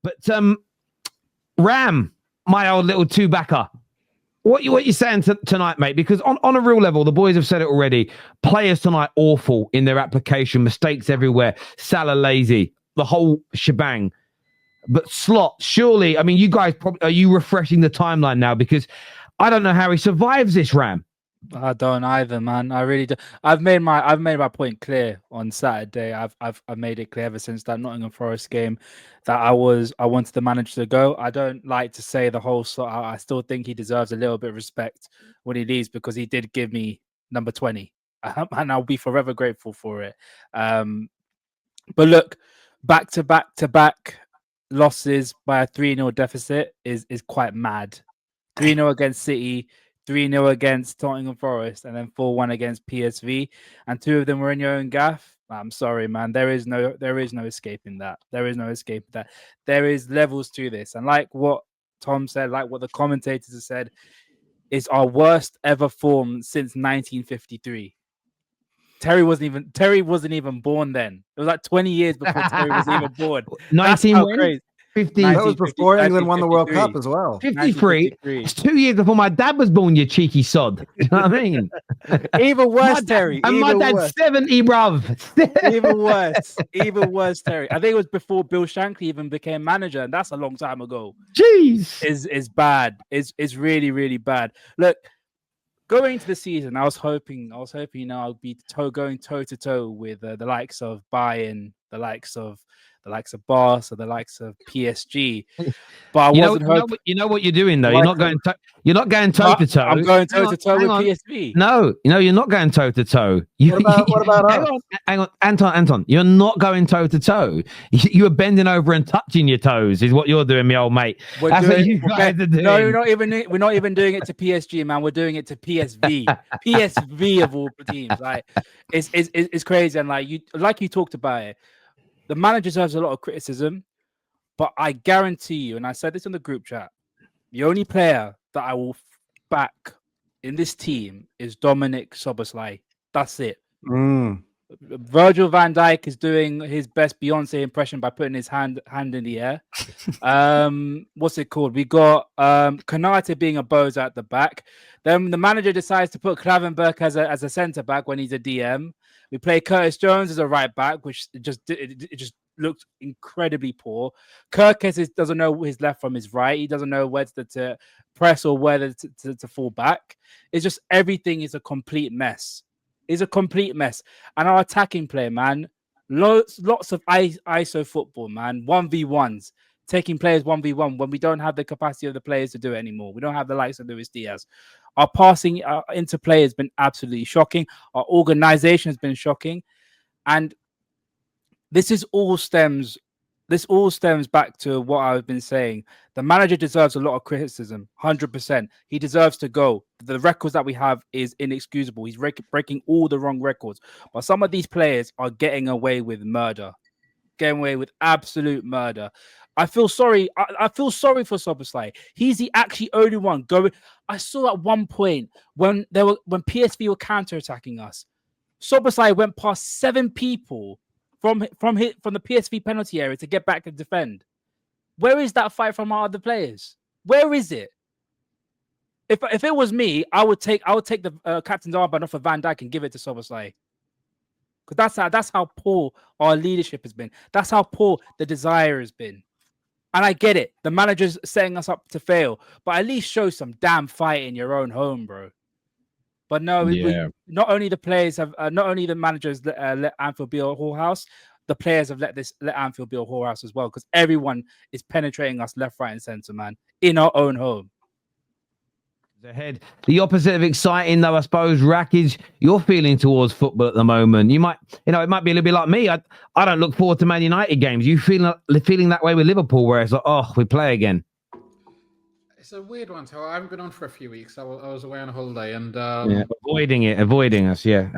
But Ram, my old little two-backer, what you saying tonight, mate? Because on a real level, the boys have said it already. Players tonight awful in their application, mistakes everywhere. Salah lazy, the whole shebang. But Slot, surely, I mean, you guys probably are you refreshing the timeline now? Because I don't know how he survives this, Ram. I don't either, man. I really do. I've made my point clear on Saturday. I've made it clear ever since that Nottingham Forest game that I wanted the manager to go. I don't like to say the whole Slot out. I still think he deserves a little bit of respect when he leaves because he did give me number 20, and I'll be forever grateful for it. But look, back to back losses by a 3-0 deficit is quite mad. 3-0 against City, 3-0 against Nottingham Forest, and then 4-1 against PSV, and 2 of them were in your own gaff. I'm sorry, man. There is no escaping that. There is no escaping that. There is levels to this, and like what Tom said, like what the commentators have said, is our worst ever form since 1953. Terry wasn't even born then. It was like 20 years before Terry was even born. 19 50. That was before England won the World Cup as well. 53. It's 2 years before my dad was born, you cheeky sod. You know what I mean? Even worse, Terry. And my dad's 70, bruv. Even worse, Terry. I think it was before Bill Shankly even became manager, and that's a long time ago. Jeez. Is bad. Is really, really bad. Look, going into the season, I was hoping, I'll be going toe to toe with the likes of Bayern, the likes of Barca, the likes of PSG. But I wasn't hoping. You know what you're doing though. You're not going toe to toe. I'm going toe to toe with PSV. No, you're not going toe to toe. What about us? Hang on, Anton. You're not going toe to toe. You are bending over and touching your toes. Is what you're doing, my old mate. That's what you guys are doing. No, we're not even doing it to PSG, man. We're doing it to PSV. PSV of all teams. Like it's crazy, and like you talked about it. The manager deserves a lot of criticism, but I guarantee you, and I said this in the group chat, the only player that I will back in this team is Dominic Szoboszlai. That's it. Virgil van Dijk is doing his best Beyonce impression by putting his hand in the air. What's it called? We got Konate being a bozo at the back. Then the manager decides to put Klavenberg as a centre back when he's a DM. We play Curtis Jones as a right back, which it just looked incredibly poor. Kirkes doesn't know his left from his right. He doesn't know whether to press or whether to fall back. It's just everything is a complete mess. It's a complete mess. And our attacking play, man, lots of ISO football, man. 1v1s, taking players 1v1 when we don't have the capacity of the players to do it anymore. We don't have the likes of Luis Diaz. Our passing interplay has been absolutely shocking. Our organization has been shocking. And this all stems back to what I've been saying. The manager deserves a lot of criticism, 100%. He deserves to go. The records that we have is inexcusable. He's breaking all the wrong records. But some of these players are getting away with murder, getting away with absolute murder. I feel sorry. I feel sorry for Szoboszlai. He's the actually only one going. I saw at one point when PSV were counter-attacking us, Szoboszlai went past 7 people from the PSV penalty area to get back and defend. Where is that fight from our other players? Where is it? If it was me, I would take the captain's armband off of Van Dijk and give it to Szoboszlai. Because that's how poor our leadership has been. That's how poor the desire has been. And I get it. The manager's setting us up to fail. But at least show some damn fight in your own home, bro. But no, not only the managers let Anfield be a whorehouse, the players have let Anfield be a whorehouse as well, because everyone is penetrating us left, right, and centre, man, in our own home. Ahead. The opposite of exciting, though, I suppose, Rack, is your feeling towards football at the moment. It might be a little bit like me. I don't look forward to Man United games. You feeling that way with Liverpool, where it's like, oh, we play again? It's a weird one. So I haven't been on for a few weeks. I was away on a holiday and avoiding us. Yeah.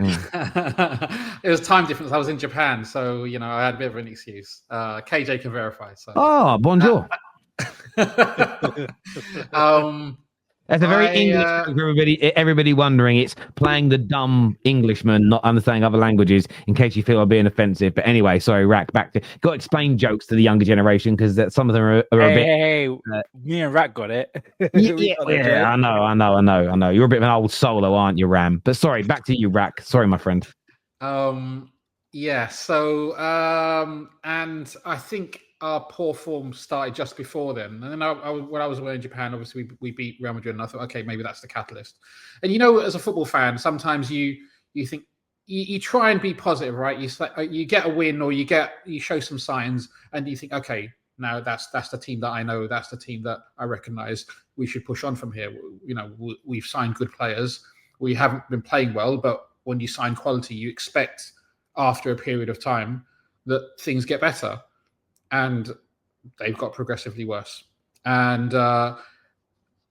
It was time difference. I was in Japan, so I had a bit of an excuse. KJ can verify. So. Oh, bonjour. That's a very English joke for everybody wondering. It's playing the dumb Englishman, not understanding other languages, in case you feel I'm being offensive. But anyway, sorry, Rack, back to... Got to explain jokes to the younger generation, because some of them are a bit... Hey, me and Rack got it. I know. You're a bit of an old solo, aren't you, Ram? But sorry, back to you, Rack. Sorry, my friend. Yeah, so... and I think our poor form started just before then. And then when I was away in Japan, obviously we beat Real Madrid, and I thought, okay, maybe that's the catalyst. And as a football fan, sometimes you think you try and be positive, right? You get a win, or you show some signs, and you think, okay, now that's the team that I know, that's the team that I recognise. We should push on from here. We've signed good players. We haven't been playing well, but when you sign quality, you expect after a period of time that things get better. And they've got progressively worse. And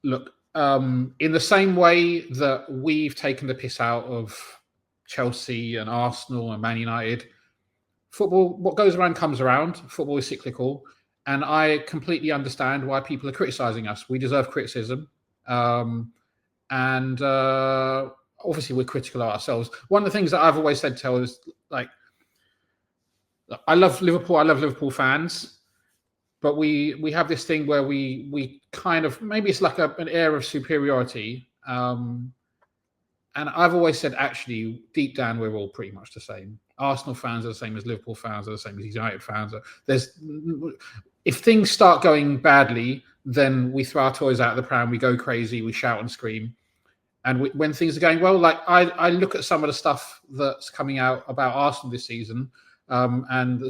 look, in the same way that we've taken the piss out of Chelsea and Arsenal and Man United, football, what goes around comes around. Football is cyclical. And I completely understand why people are criticising us. We deserve criticism. And obviously we're critical of ourselves. One of the things that I've always said, Tel, is like, I love Liverpool. I love Liverpool fans, but we have this thing where we kind of, maybe it's like an air of superiority. And I've always said, actually, deep down, we're all pretty much the same. Arsenal fans are the same as Liverpool fans are the same as United fans are. If things start going badly, then we throw our toys out of the pram, we go crazy, we shout and scream. And when things are going well, like I look at some of the stuff that's coming out about Arsenal this season. And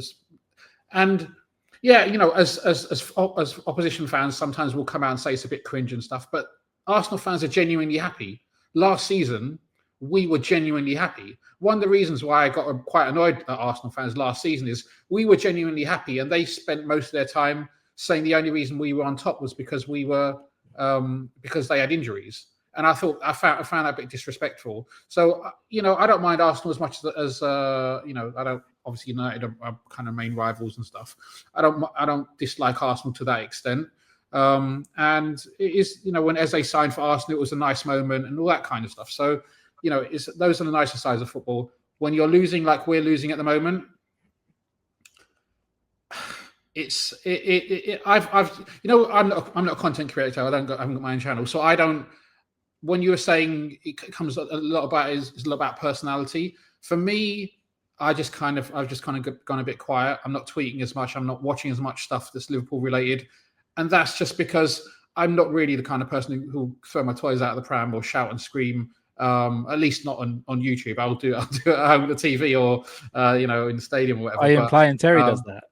yeah, as opposition fans, sometimes we'll come out and say it's a bit cringe and stuff, but Arsenal fans are genuinely happy. Last season, we were genuinely happy. One of the reasons why I got quite annoyed at Arsenal fans last season is we were genuinely happy, and they spent most of their time saying the only reason we were on top was because we were because they had injuries. And I found that a bit disrespectful. So I don't mind Arsenal as much as I don't. Obviously, United are kind of main rivals and stuff. I don't dislike Arsenal to that extent. And it is, when Eze signed for Arsenal, it was a nice moment and all that kind of stuff. So, those are the nicer sides of football. When you're losing like we're losing at the moment, I'm not a content creator. I haven't got my own channel, so I don't. When you were saying it comes a lot about personality. For me, I've just kind of gone a bit quiet. I'm not tweeting as much. I'm not watching as much stuff that's Liverpool related, and that's just because I'm not really the kind of person who throw my toys out of the pram or shout and scream. At least not on YouTube. I'll do it at home on the TV or in the stadium or whatever. Are you implying Terry does that?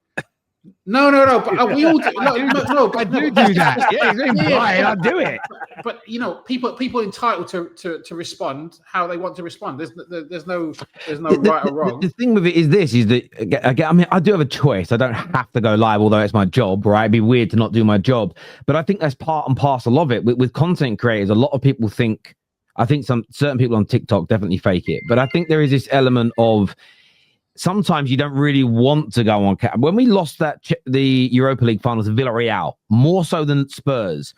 No. But we all do. I do that. Yeah, he's implying I do it. But people entitled to respond how they want to respond. There's no right or wrong. The thing with it is this: is that again, I mean, I do have a choice. I don't have to go live, although it's my job. Right? It'd be weird to not do my job. But I think that's part and parcel of it. With content creators, a lot of people think. I think certain people on TikTok definitely fake it. But I think there is this element of. Sometimes you don't really want to go on. When we lost the Europa League final to Villarreal, more so than Spurs,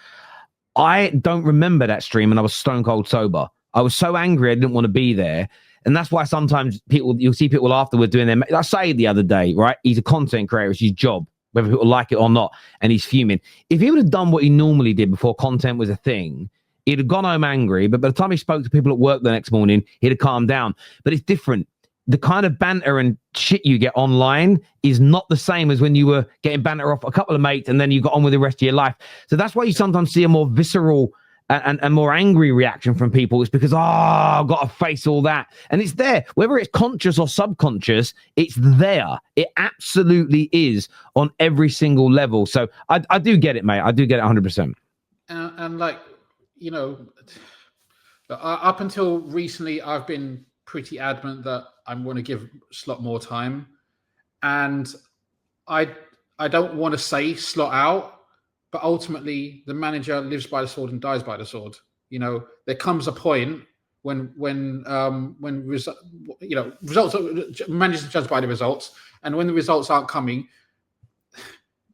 I don't remember that stream, and I was stone cold sober. I was so angry I didn't want to be there, and that's why sometimes you'll see people afterwards doing their. I say the other day, right? He's a content creator; it's his job, whether people like it or not, and he's fuming. If he would have done what he normally did before content was a thing, he'd have gone home angry. But by the time he spoke to people at work the next morning, he'd have calmed down. But it's different. The kind of banter and shit you get online is not the same as when you were getting banter off a couple of mates and then you got on with the rest of your life. So that's why you sometimes see a more visceral and more angry reaction from people. It's because, I've got to face all that. And it's there. Whether it's conscious or subconscious, it's there. It absolutely is on every single level. So I do get it, mate. I do get it 100%. And up until recently, I've been pretty adamant that I'm going to give Slot more time, and I don't want to say Slot out, but ultimately the manager lives by the sword and dies by the sword. There comes a point when results managers are judged by the results, and when the results aren't coming,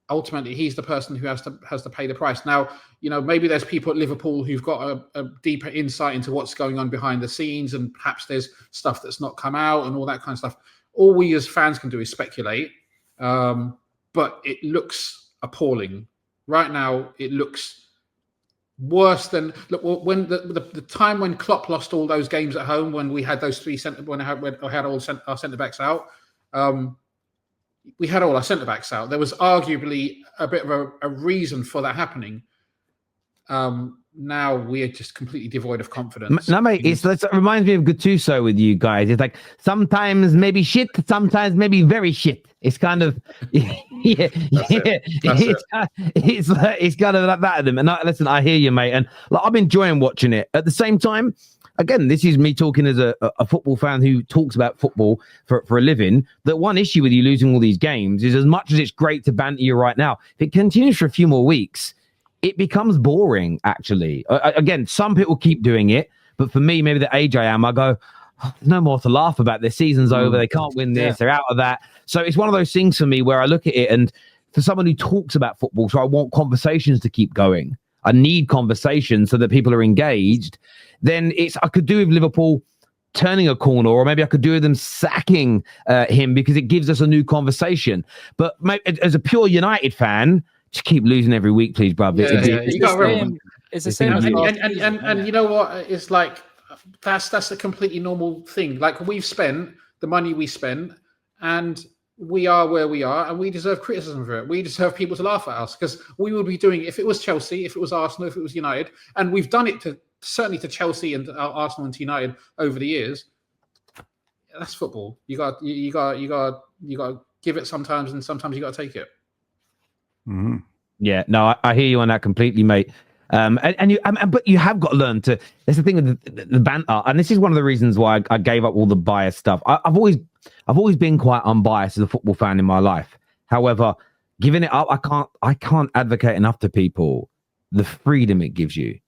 ultimately he's the person who has to pay the price. Now, maybe there's people at Liverpool who've got a deeper insight into what's going on behind the scenes, and perhaps there's stuff that's not come out and all that kind of stuff. All we as fans can do is speculate, but it looks appalling right now. It looks worse than when the time when Klopp lost all those games at home, when we had those when I had all our centre backs out. We had all our centre backs out. There was arguably a bit of a reason for that happening. Now we're just completely devoid of confidence. No, mate, it reminds me of Gattuso with you guys. It's like sometimes maybe shit, sometimes maybe very shit. It's kind of it's kind of like that of them. And listen, I hear you, mate, and I'm enjoying watching it. At the same time, again, this is me talking as a football fan who talks about football for a living. That one issue with you losing all these games is, as much as it's great to banter you right now, if it continues for a few more weeks, it becomes boring, actually. Again, some people keep doing it, but for me, maybe the age I am, I go, there's no more to laugh about. Their season's over. They can't win this. They're out of that. So it's one of those things for me where I look at it, and for someone who talks about football, so I want conversations to keep going. I need conversations so that people are engaged. Then I could do with Liverpool turning a corner, or maybe I could do with them sacking him, because it gives us a new conversation. But as a pure United fan, just keep losing every week, please, bruv. It's the same. And you know what? It's like that's a completely normal thing. Like, we've spent the money we spent, and we are where we are, and we deserve criticism for it. We deserve people to laugh at us, because we would be doing it if it was Chelsea, if it was Arsenal, if it was United, and we've done it certainly to Chelsea and Arsenal and United over the years. That's football. You got to give it sometimes, and sometimes you got to take it. Mm-hmm. Yeah, no, I hear you on that completely, mate. But you have got to learn to. That's the thing with the banter, and this is one of the reasons why I gave up all the bias stuff. I've always been quite unbiased as a football fan in my life. However, giving it up, I can't advocate enough to people the freedom it gives you.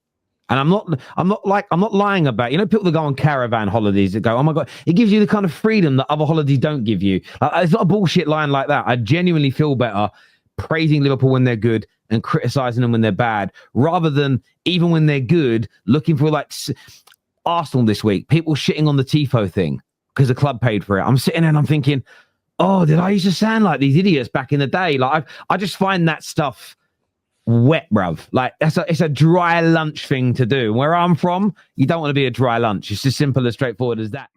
And I'm not lying about, people that go on caravan holidays that go, oh my God, it gives you the kind of freedom that other holidays don't give you. It's not a bullshit line like that. I genuinely feel better praising Liverpool when they're good and criticizing them when they're bad, rather than, even when they're good, looking for, like Arsenal this week, people shitting on the Tifo thing because the club paid for it. I'm sitting there and I'm thinking, oh, did I used to sound like these idiots back in the day? Like, I just find that stuff wet, bruv. Like, it's a dry lunch thing to do. Where I'm from, you don't want to be a dry lunch. It's as simple as straightforward as that.